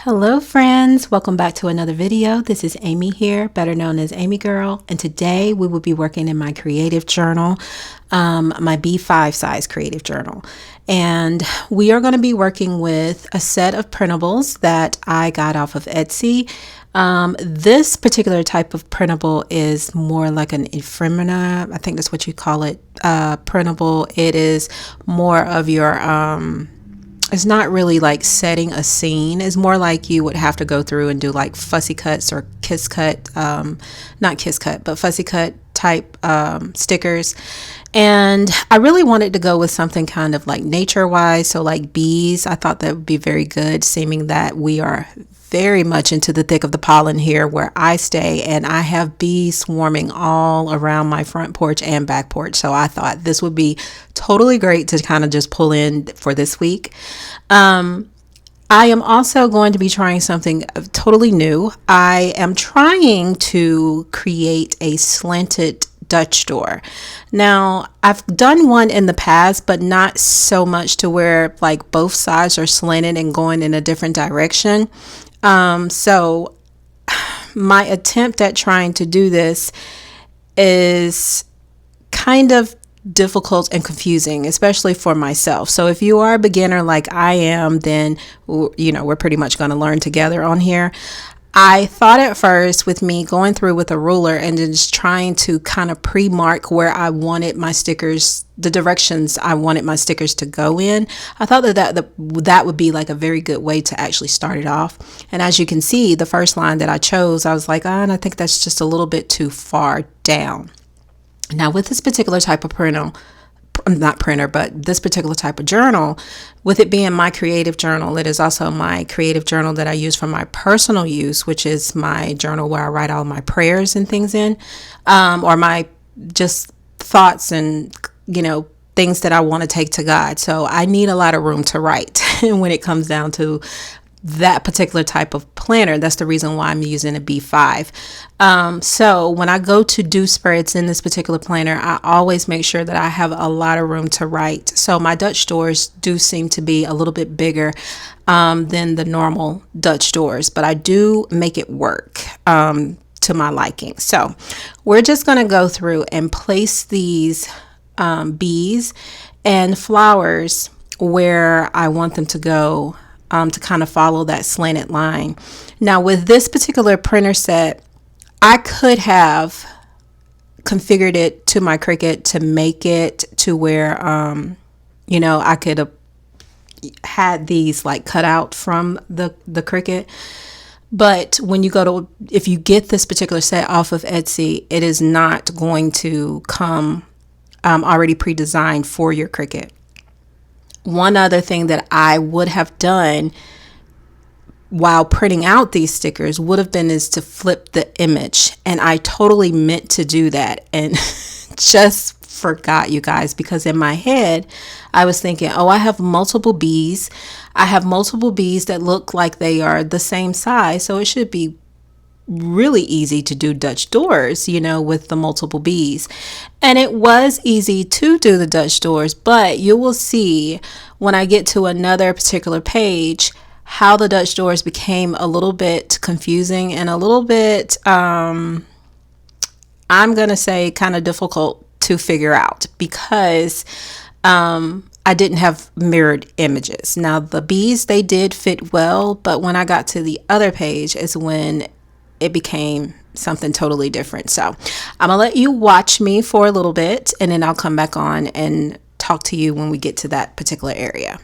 Hello friends, welcome back to another video. This is Amy here, better known as Amy Girl, and today we will be working in my creative journal, my B5 size creative journal. And we are going to be working with a set of printables that I got off of Etsy. This particular type of printable is more like an ephemera, I think that's what you call it, printable. It is more of your it's not really like setting a scene. It's more like you would have to go through and do like fussy cuts or kiss cut, not kiss cut, but fussy cut type stickers. And I really wanted to go with something kind of like nature wise. So like bees, I thought that would be very good, seeming that we are very much into the thick of the pollen here where I stay, and I have bees swarming all around my front porch and back porch. So I thought this would be totally great to kind of just pull in for this week. I am also going to be trying something totally new. I am trying to create a slanted Dutch door. Now, I've done one in the past, but not so much to where like both sides are slanted and going in a different direction. So my attempt at trying to do this is kind of difficult and confusing, especially for myself. So if you are a beginner like I am, then we're pretty much going to learn together on here. I thought at first, with me going through with a ruler and just trying to kind of pre-mark where I wanted my stickers, the directions I wanted my stickers to go in, I thought that would be like a very good way to actually start it off. And as you can see, the first line that I chose, I was like, and I think that's just a little bit too far down. Now with this particular type of this particular type of journal, with it being my creative journal, it is also my creative journal that I use for my personal use, which is my journal where I write all my prayers and things in, or my just thoughts and, things that I want to take to God. So I need a lot of room to write when it comes down to that particular type of planner. That's the reason why I'm using a B5. So when I go to do spreads in this particular planner, I always make sure that I have a lot of room to write. So my Dutch doors do seem to be a little bit bigger than the normal Dutch doors, but I do make it work to my liking. So we're just going to go through and place these bees and flowers where I want them to go, to kind of follow that slanted line. Now with this particular printer set, I could have configured it to my Cricut to make it to where, I could have had these like cut out from the Cricut. But when you if you get this particular set off of Etsy, it is not going to come already pre-designed for your Cricut. One other thing that I would have done while printing out these stickers would have been is to flip the image. And I totally meant to do that and just forgot, you guys, because in my head, I was thinking, I have multiple bees. I have multiple bees that look like they are the same size. So it should be really easy to do Dutch doors, with the multiple bees. And it was easy to do the Dutch doors, but you will see when I get to another particular page how the Dutch doors became a little bit confusing and a little bit, I'm going to say kind of difficult to figure out because I didn't have mirrored images. Now the bees, they did fit well, but when I got to the other page is when it became something totally different. So I'm gonna let you watch me for a little bit and then I'll come back on and talk to you when we get to that particular area.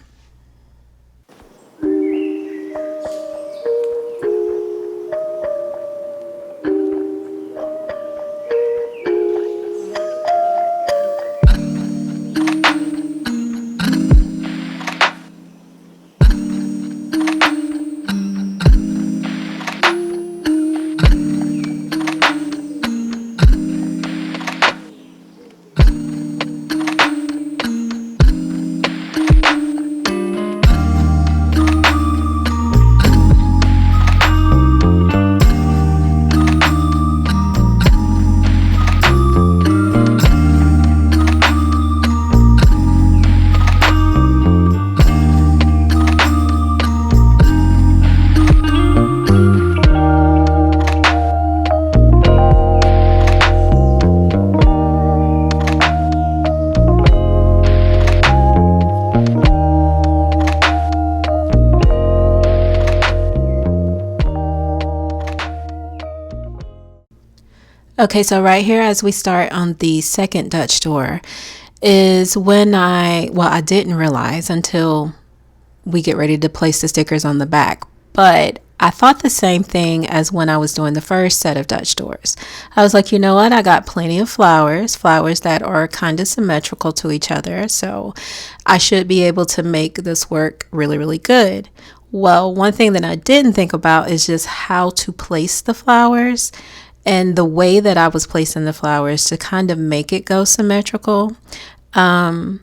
Okay, so right here, as we start on the second Dutch door, is when I didn't realize until we get ready to place the stickers on the back. But I thought the same thing as when I was doing the first set of Dutch doors. I was like, you know what? I got plenty of flowers that are kind of symmetrical to each other. So I should be able to make this work really, really good. Well, one thing that I didn't think about is just how to place the flowers and the way that I was placing the flowers to kind of make it go symmetrical. But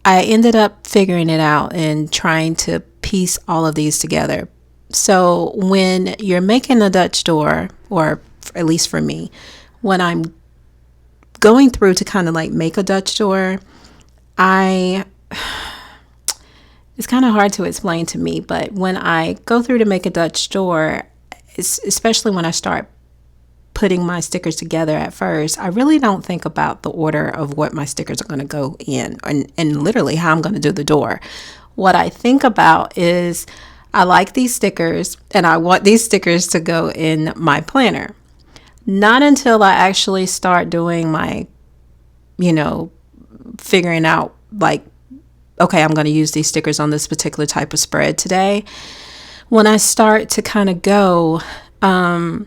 I ended up figuring it out and trying to piece all of these together. So when you're making a Dutch door, or at least for me, when I'm going through to kind of like make a Dutch door, I it's kind of hard to explain to me, but when I go through to make a Dutch door, especially when I start putting my stickers together at first, I really don't think about the order of what my stickers are going to go in and literally how I'm going to do the door. What I think about is I like these stickers and I want these stickers to go in my planner. Not until I actually start doing my, you know, figuring out like, okay, I'm going to use these stickers on this particular type of spread today. When I start to kind of go, and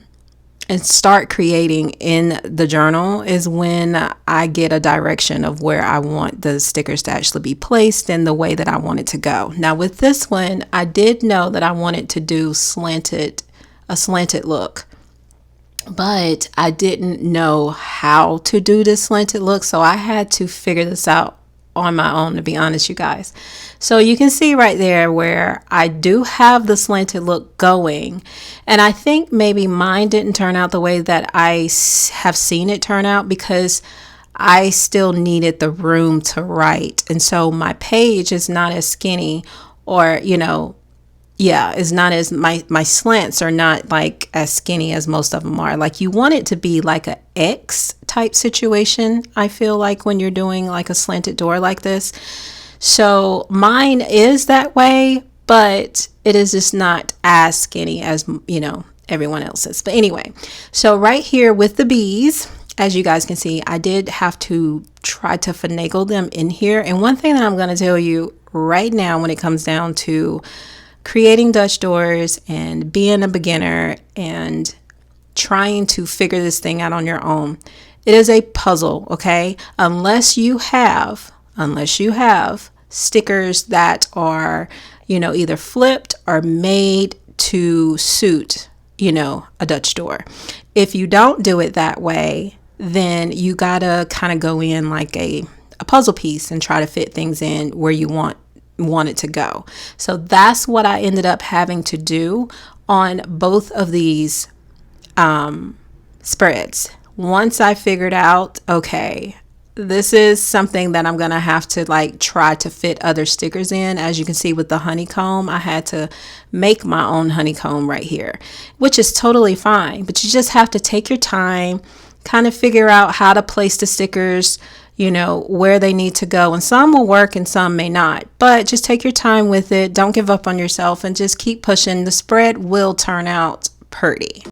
start creating in the journal is when I get a direction of where I want the stickers to actually be placed and the way that I want it to go. Now with this one, I did know that I wanted to do a slanted look, but I didn't know how to do this slanted look. So I had to figure this out on my own, to be honest, you guys. So you can see right there where I do have the slanted look going. And I think maybe mine didn't turn out the way that I have seen it turn out because I still needed the room to write. And so my page is not as skinny, or, is not as my slants are not like as skinny as most of them are. Like you want it to be like a X type situation, I feel like, when you're doing like a slanted door like this. So mine is that way, but it is just not as skinny as everyone else's. But anyway, so right here with the bees, as you guys can see, I did have to try to finagle them in here. And one thing that I'm going to tell you right now when it comes down to creating Dutch doors and being a beginner and trying to figure this thing out on your own, it is a puzzle, okay? Unless you have stickers that are, either flipped or made to suit, a Dutch door. If you don't do it that way, then you gotta kind of go in like a puzzle piece and try to fit things in where you want it to go. So that's what I ended up having to do on both of these spreads. Once I figured out, okay, this is something that I'm going to have to like try to fit other stickers in. As you can see with the honeycomb, I had to make my own honeycomb right here, which is totally fine. But you just have to take your time, kind of figure out how to place the stickers, where they need to go. And some will work and some may not. But just take your time with it. Don't give up on yourself and just keep pushing. The spread will turn out pretty.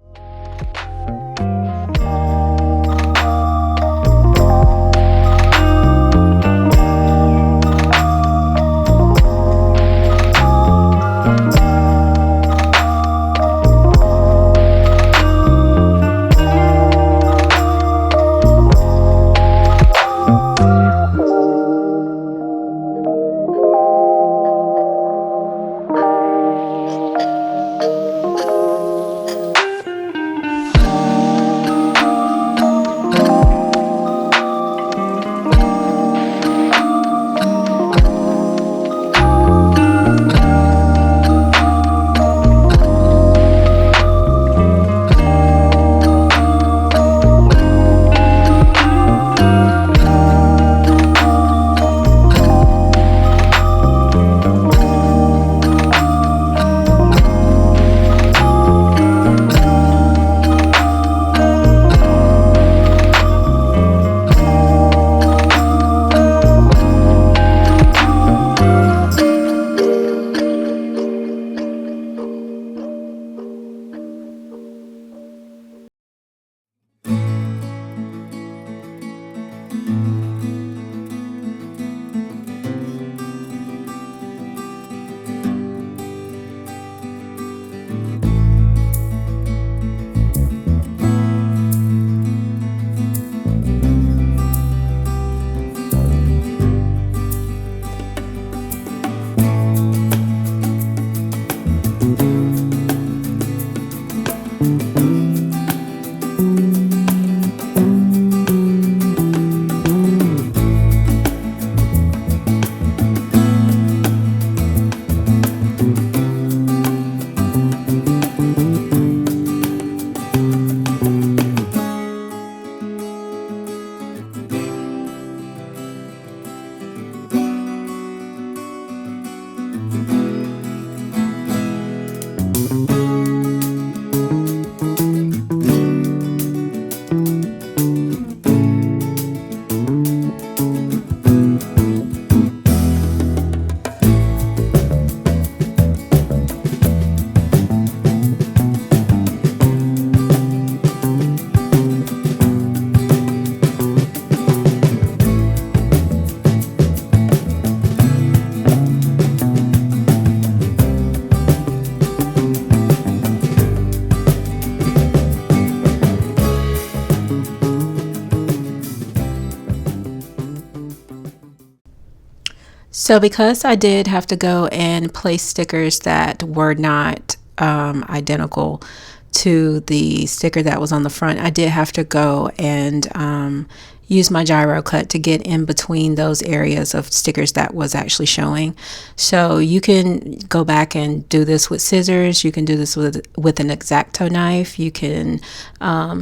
So because I did have to go and place stickers that were not identical to the sticker that was on the front, I did have to go and use my gyro cut to get in between those areas of stickers that was actually showing. So you can go back and do this with scissors. You can do this with an X-Acto knife. You can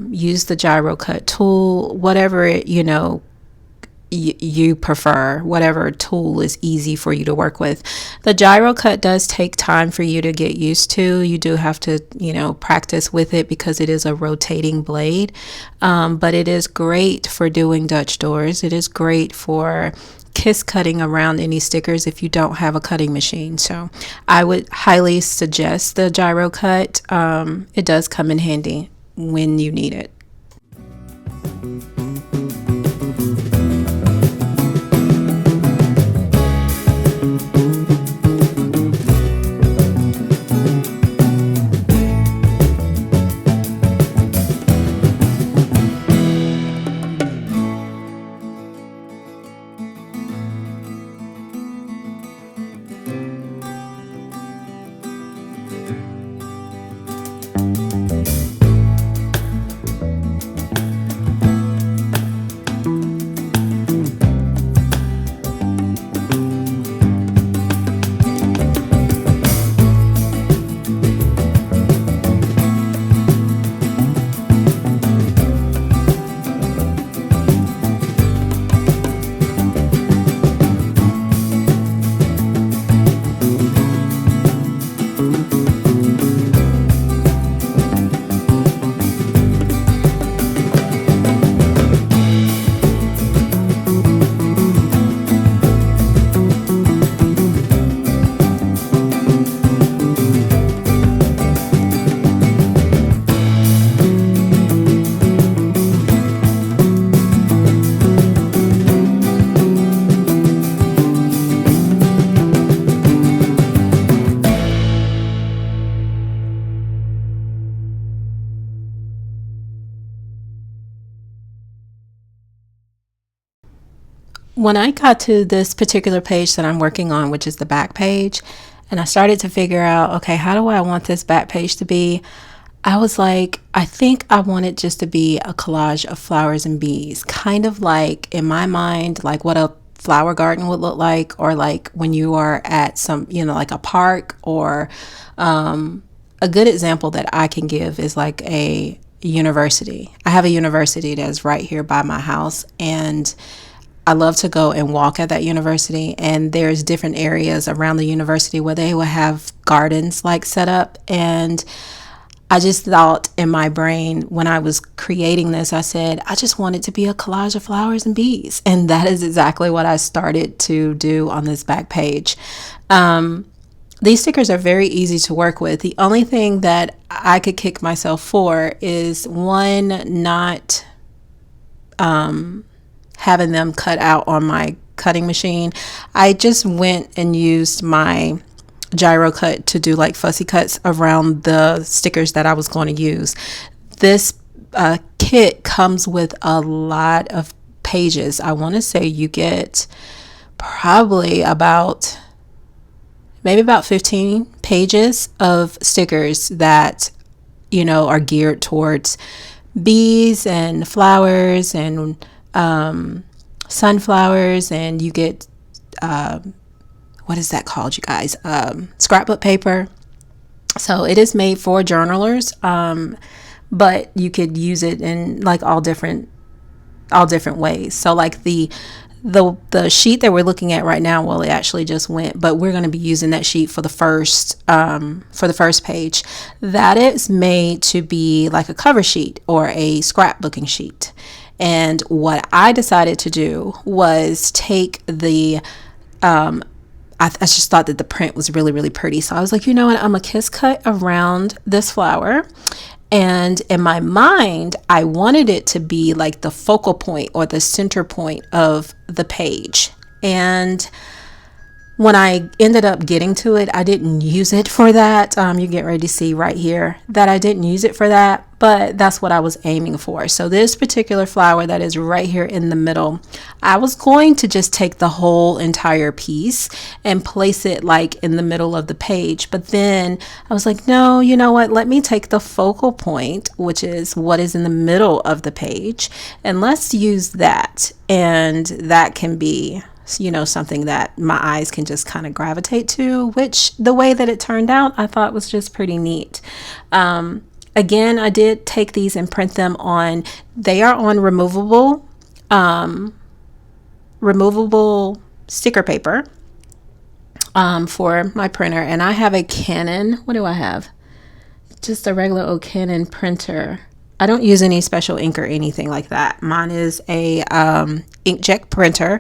use the gyro cut tool, whatever you prefer, whatever tool is easy for you to work with. The gyro cut does take time for you to get used to. You do have to, practice with it because it is a rotating blade. But it is great for doing Dutch doors. It is great for kiss cutting around any stickers if you don't have a cutting machine. So I would highly suggest the gyro cut. It does come in handy when you need it. When I got to this particular page that I'm working on, which is the back page, and I started to figure out, okay, how do I want this back page to be? I was like, I think I want it just to be a collage of flowers and bees, kind of like in my mind, like what a flower garden would look like, or like when you are at some, like a park, or a good example that I can give is like a university. I have a university that's right here by my house, and I love to go and walk at that university, and there's different areas around the university where they will have gardens like set up. And I just thought in my brain when I was creating this, I said, I just want it to be a collage of flowers and bees. And that is exactly what I started to do on this back page. These stickers are very easy to work with. The only thing that I could kick myself for is one, not having them cut out on my cutting machine. I just went and used my gyro cut to do like fussy cuts around the stickers that I was going to use. This kit comes with a lot of pages. I want to say you get probably maybe about 15 pages of stickers that are geared towards bees and flowers and sunflowers, and you get what is that called, you guys? Scrapbook paper. So it is made for journalers, but you could use it in like all different ways. So like the sheet that we're looking at right now, well, it actually just went, but we're going to be using that sheet for the first page. That is made to be like a cover sheet or a scrapbooking sheet. And what I decided to do was take the I just thought that the print was really, really pretty. So I was like, you know what? I'm going to kiss cut around this flower. And in my mind, I wanted it to be like the focal point or the center point of the page. And When I ended up getting to it, I didn't use it for that. You get ready to see right here that I didn't use it for that, but that's what I was aiming for. So this particular flower that is right here in the middle, I was going to just take the whole entire piece and place it like in the middle of the page. But then I was like, no, you know what? Let me take the focal point, which is what is in the middle of the page, and let's use that. And that can be, you know, something that my eyes can just kind of gravitate to, which the way that it turned out, I thought was just pretty neat. Again, I did take these and print them on, they are on removable sticker paper for my printer. And I have a Canon, what do I have? Just a regular old Canon printer. I don't use any special ink or anything like that. Mine is a inkjet printer.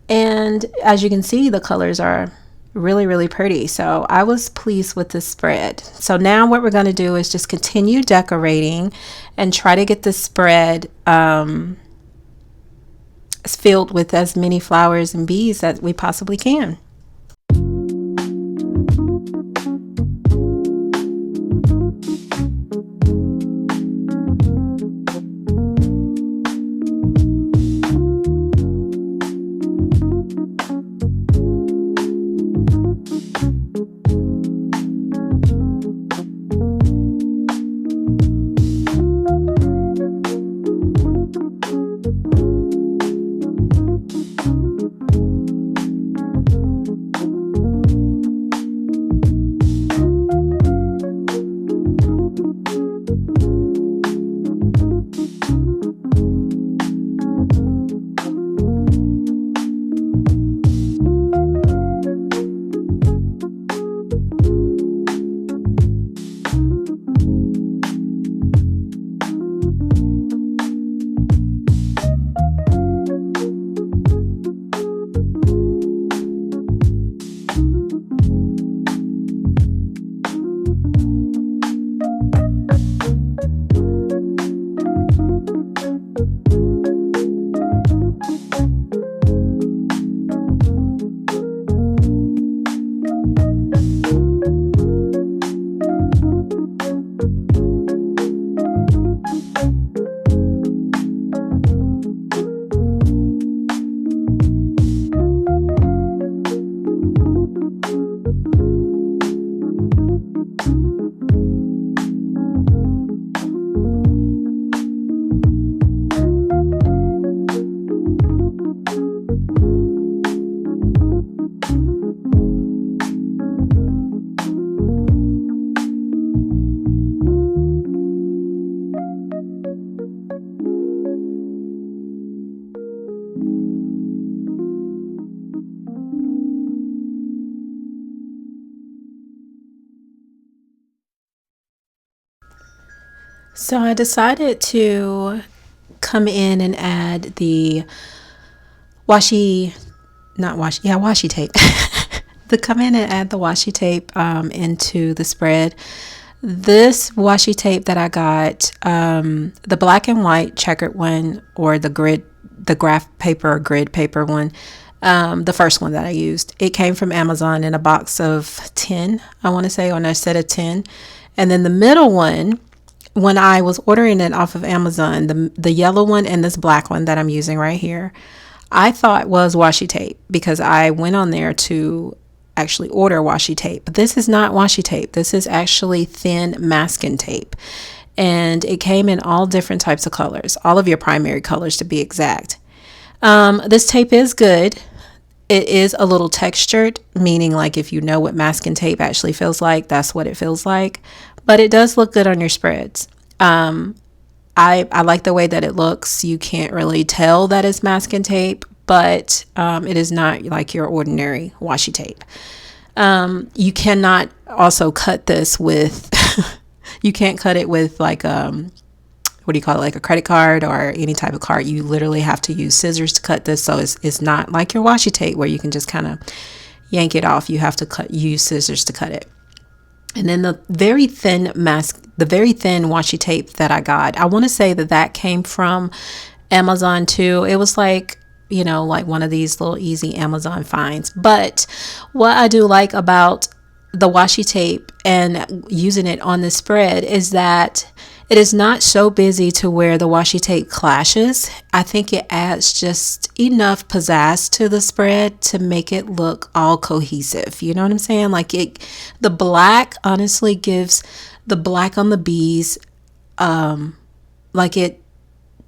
And as you can see, the colors are really, really pretty. So I was pleased with this spread. So now what we're going to do is just continue decorating and try to get the spread filled with as many flowers and bees as we possibly can. So I decided to come in and add the washi tape. To come in and add the washi tape into the spread. This washi tape that I got, the black and white checkered one, or the graph paper or grid paper one, the first one that I used, it came from Amazon in a box of 10, I want to say, on a set of 10. And then the middle one, when I was ordering it off of Amazon, the yellow one and this black one that I'm using right here, I thought was washi tape because I went on there to actually order washi tape. But this is not washi tape. This is actually thin masking tape. And it came in all different types of colors, all of your primary colors to be exact. This tape is good. It is a little textured, meaning like if you know what masking tape actually feels like, that's what it feels like. But it does look good on your spreads. I like the way that it looks. You can't really tell that it's masking tape, but it is not like your ordinary washi tape. You cannot also cut this with, you can't cut it with like, what do you call it, like a credit card or any type of card. You literally have to use scissors to cut this. So it's not like your washi tape where you can just kind of yank it off. You have to use scissors to cut it. And then the very thin washi tape that I got, I want to say that came from Amazon too. It was like like one of these little easy Amazon finds. But what I do like about the washi tape and using it on the spread is that it is not so busy to where the washi tape clashes. I think it adds just enough pizzazz to the spread to make it look all cohesive. You know what I'm saying? Like the black honestly gives the black on the bees,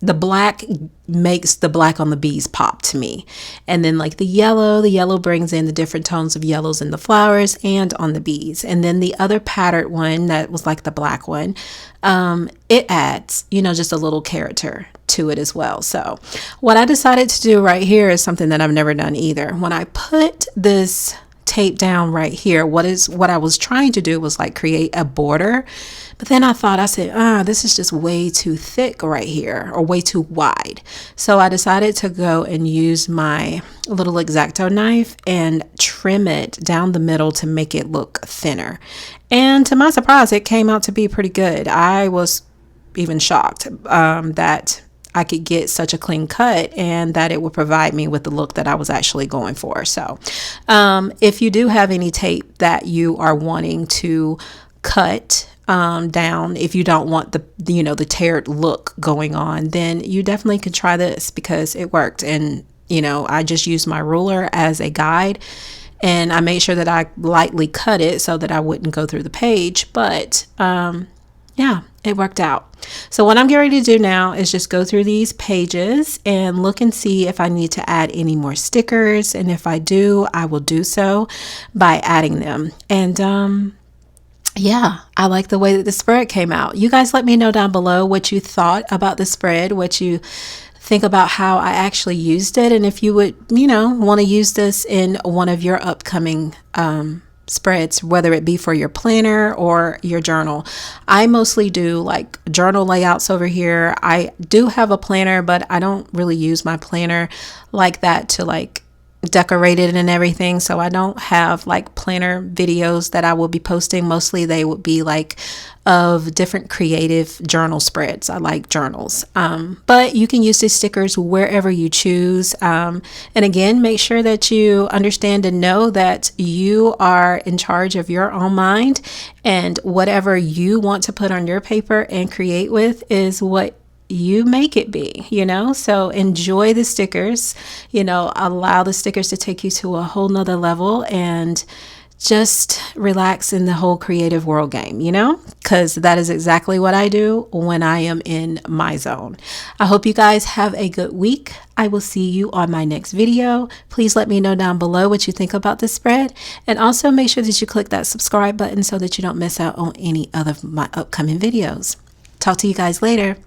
the black makes the black on the bees pop to me. And then like the yellow brings in the different tones of yellows in the flowers and on the bees. And then the other patterned one that was like the black one, it adds, just a little character to it as well. So what I decided to do right here is something that I've never done either. When I put this tape down right here, what I was trying to do was like create a border, but then I said, this is just way too thick right here, or way too wide. So I decided to go and use my little X-Acto knife and trim it down the middle to make it look thinner. And to my surprise, it came out to be pretty good. I was even shocked that I could get such a clean cut and that it would provide me with the look that I was actually going for. So if you do have any tape that you are wanting to cut down, if you don't want the teared look going on, then you definitely can try this, because it worked. And I just used my ruler as a guide, and I made sure that I lightly cut it so that I wouldn't go through the page. But yeah, it worked out. So what I'm getting ready to do now is just go through these pages and look and see if I need to add any more stickers. And if I do, I will do so by adding them. And yeah, I like the way that the spread came out. You guys let me know down below what you thought about the spread, what you think about how I actually used it, and if you would, want to use this in one of your upcoming spreads, whether it be for your planner or your journal. I mostly do like journal layouts over here. I do have a planner, but I don't really use my planner like that to like decorate it and everything. So I don't have like planner videos that I will be posting. Mostly they would be like of different creative journal spreads. I like journals. But you can use these stickers wherever you choose. And again, make sure that you understand and know that you are in charge of your own mind, and whatever you want to put on your paper and create with is what you make it be, so enjoy the stickers, allow the stickers to take you to a whole nother level, and just relax in the whole creative world game, because that is exactly what I do when I am in my zone. I hope you guys have a good week. I will see you on my next video. Please let me know down below what you think about this spread, and also make sure that you click that subscribe button so that you don't miss out on any other of my upcoming videos. Talk to you guys later.